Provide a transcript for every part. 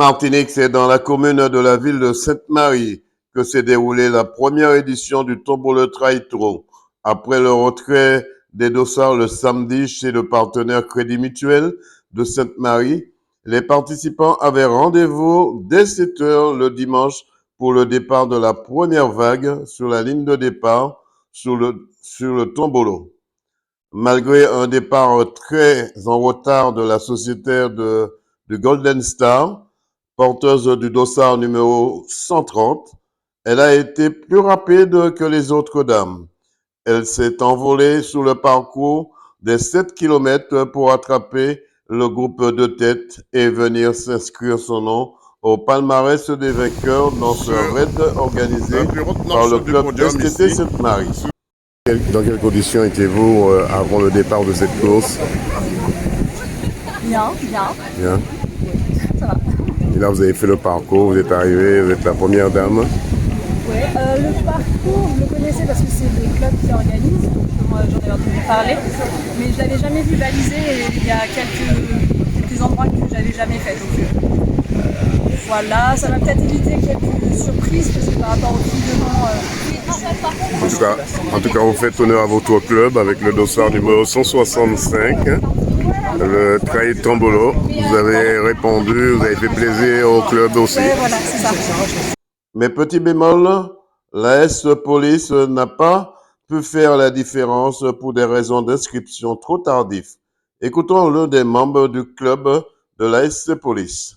Martinique, c'est dans la commune de la ville de Sainte-Marie que s'est déroulée la première édition du Tombola Traïtro. Après le retrait des dossards le samedi chez le partenaire Crédit Mutuel de Sainte-Marie, les participants avaient rendez-vous dès 7 heures le dimanche pour le départ de la première vague sur la ligne de départ sur le Tombolo. Malgré un départ très en retard de la sociétaire de Golden Star, porteuse du dossard numéro 130, elle a été plus rapide que les autres dames. Elle s'est envolée sur le parcours des 7 km pour attraper le groupe de tête et venir s'inscrire son nom au palmarès des vainqueurs dans ce raid organisé par le club STT Sainte-Marie. Dans quelles conditions étiez-vous avant le départ de cette course? Bien. Bien. Ça va. Et là, vous avez fait le parcours, vous êtes arrivé, vous êtes la première dame. Ouais, le parcours, je le connaissais parce que c'est le club qui organise, donc moi j'en ai entendu parler, mais je l'avais jamais vu baliser et il y a quelques endroits que j'avais jamais fait. Donc voilà, ça m'a peut-être évité quelques surprises parce que par rapport au fil de En tout cas, vous faites honneur à votre club avec le dossard numéro 165, le Trail Tombolo. Vous avez répondu, vous avez fait plaisir au club aussi. Ouais, voilà, c'est ça. Mais petit bémol, la S-Police n'a pas pu faire la différence pour des raisons d'inscription trop tardives. Écoutons l'un des membres du club de la S-Police.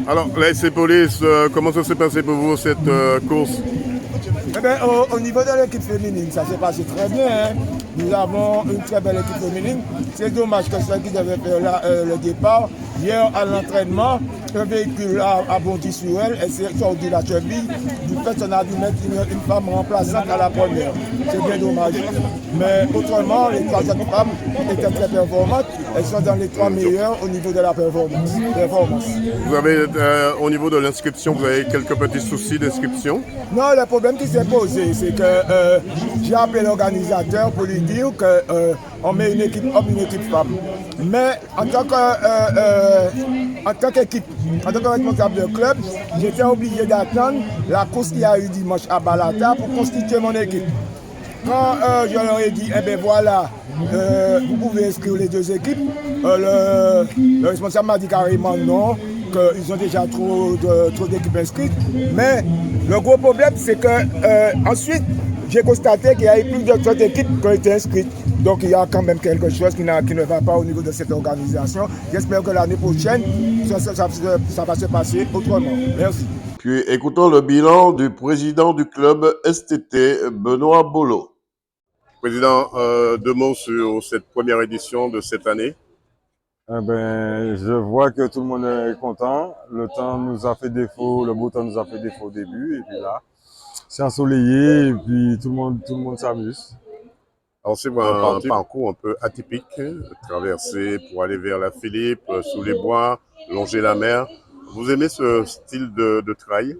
Alors, la S-Police, comment ça s'est passé pour vous cette course? Eh bien, au niveau de l'équipe féminine, ça s'est passé très bien. Hein. Nous avons une très belle équipe féminine. C'est dommage que ceux qui devaient faire le départ, hier à l'entraînement, un véhicule a bondi sur elle, elle s'est sortie de la cheville. Du fait, on a dû mettre une femme remplaçante à la première. C'est bien dommage. Mais autrement, les 3 autres femmes étaient très performantes. Elles sont dans les 3 meilleures au niveau de la performance. Vous avez, au niveau de l'inscription, vous avez quelques petits soucis d'inscription? Non, le problème qui s'est posé, c'est que j'ai appelé l'organisateur pour lui dire qu'on met une équipe homme, une équipe femme. Mais en tant qu'équipe, en tant que responsable de club, j'étais obligé d'attendre la course qu'il y a eu dimanche à Balata pour constituer mon équipe. Quand je leur ai dit, eh bien voilà, vous pouvez inscrire les 2 équipes, le responsable m'a dit carrément non, qu'ils ont déjà trop d'équipes inscrites. Mais le gros problème, c'est que ensuite, j'ai constaté qu'il y a eu plus de 30 équipes qui ont été inscrites. Donc il y a quand même quelque chose qui ne va pas au niveau de cette organisation. J'espère que l'année prochaine, ça va se passer autrement. Merci. Puis écoutons le bilan du président du club STT, Benoît Bolo. Président, 2 mots sur cette première édition de cette année. Je vois que tout le monde est content. Le temps nous a fait défaut, le beau temps nous a fait défaut au début. Et puis là, c'est ensoleillé et puis tout le monde s'amuse. Alors c'est un parcours un peu atypique, traverser pour aller vers la Philippe, sous les bois, longer la mer. Vous aimez ce style de trail?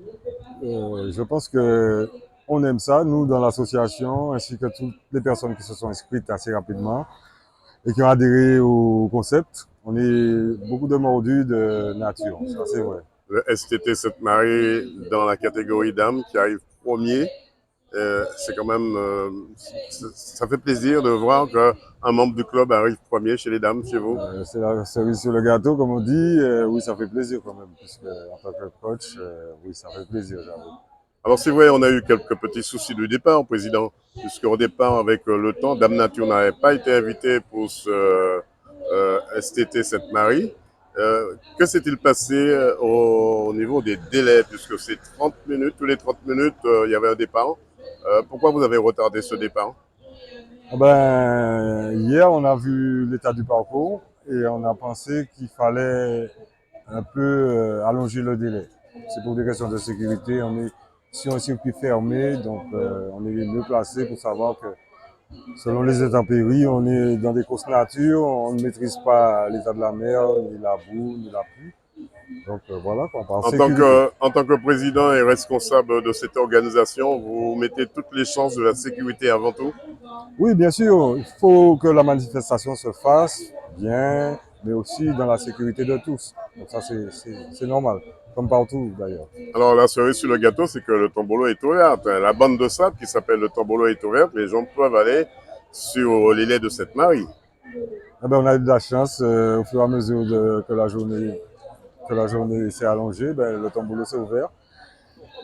Je pense que on aime ça, nous, dans l'association, ainsi que toutes les personnes qui se sont inscrites assez rapidement et qui ont adhéré au concept. On est beaucoup de mordus de nature, ça c'est vrai. Le STT Sainte-Marie dans la catégorie dames qui arrive premier, c'est quand même, ça fait plaisir de voir qu'un membre du club arrive premier chez les dames, chez vous. C'est la cerise sur le gâteau, comme on dit. Oui, ça fait plaisir quand même, puisque en tant que coach, oui, ça fait plaisir, j'avoue. Alors c'est vrai, on a eu quelques petits soucis du départ, président, puisqu'au départ, avec le temps, Dame Nature n'avait pas été invitée pour ce STT Sainte-Marie. Que s'est-il passé au niveau des délais, puisque c'est 30 minutes, tous les 30 minutes, il y avait un départ. Pourquoi vous avez retardé ce départ? Hier, on a vu l'état du parcours et on a pensé qu'il fallait un peu allonger le délai. C'est pour des questions de sécurité. On est sur un circuit fermé, donc on est mieux placé pour savoir que selon les intempéries, on est dans des courses nature, on ne maîtrise pas l'état de la mer, ni la boue, ni la pluie. Donc voilà, on pense en tant que président et responsable de cette organisation, vous mettez toutes les chances de la sécurité avant tout? Oui, bien sûr, il faut que la manifestation se fasse bien, mais aussi dans la sécurité de tous. Donc ça, c'est normal, comme partout d'ailleurs. Alors, la cerise sur le gâteau, c'est que le tombolo est ouverte. La bande de sable qui s'appelle le tombolo est ouverte. Les gens peuvent aller sur l'îlet de Sainte-Marie. Eh ben, on a eu de la chance, au fur et à mesure que la journée s'est allongée, ben, le tombolo s'est ouvert.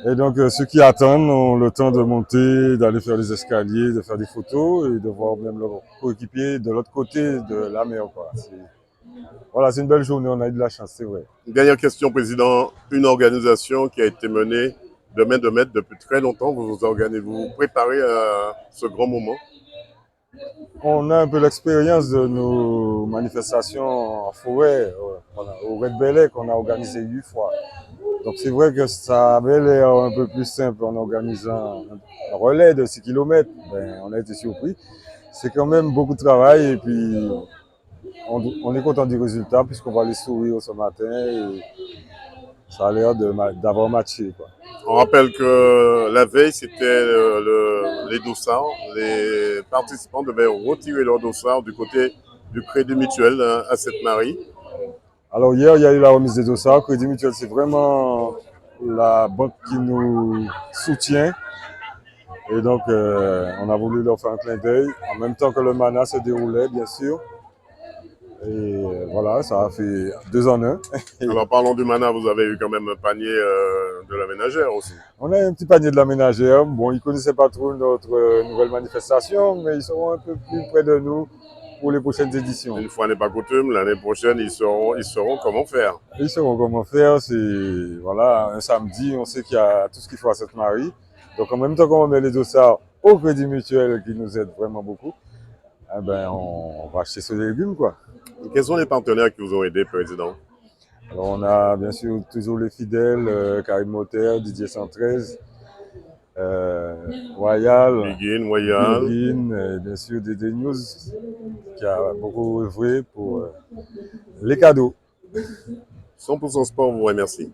Et donc, ceux qui attendent ont le temps de monter, d'aller faire les escaliers, de faire des photos et de voir même leurs coéquipiers de l'autre côté de la mer, quoi. Voilà, c'est une belle journée, on a eu de la chance, c'est vrai. Une dernière question, Président. Une organisation qui a été menée de main de maître depuis très longtemps. Vous vous préparez à ce grand moment. On a un peu l'expérience de nos manifestations en forêt, au Red Belay qu'on a organisé 8 fois. Donc c'est vrai que ça avait l'air un peu plus simple en organisant un relais de 6 km. Ben, on a été surpris. C'est quand même beaucoup de travail et puis on est content du résultat puisqu'on va les sourire ce matin et ça a l'air d'avoir matché, quoi. On rappelle que la veille, c'était les dossards. Les participants devaient retirer leurs dossards du côté du Crédit Mutuel à Sainte-Marie. Alors hier, il y a eu la remise des dossards. Crédit Mutuel, c'est vraiment la banque qui nous soutient. Et donc, on a voulu leur faire un clin d'œil en même temps que le mana se déroulait, bien sûr. Et voilà, ça a fait 2 en 1. Alors, parlons du mana, vous avez eu quand même un panier de la ménagère aussi. On a un petit panier de la ménagère. Bon, ils ne connaissaient pas trop notre nouvelle manifestation, mais ils seront un peu plus près de nous pour les prochaines éditions. Une fois n'est pas coutume, l'année prochaine, ils sauront comment faire. Ils sauront comment faire. C'est voilà, un samedi, on sait qu'il y a tout ce qu'il faut à Sainte-Marie. Donc, en même temps qu'on met les dossards au Crédit Mutuel qui nous aide vraiment beaucoup, eh ben, on va acheter ce légume, quoi. Quels sont les partenaires qui vous ont aidé, Président? Alors, on a bien sûr toujours les fidèles, Karim Moteur, Didier 113, Royal, Biguine, Royal. Biguine, bien sûr DD News qui a beaucoup œuvré pour les cadeaux. 100% Sport vous remercie.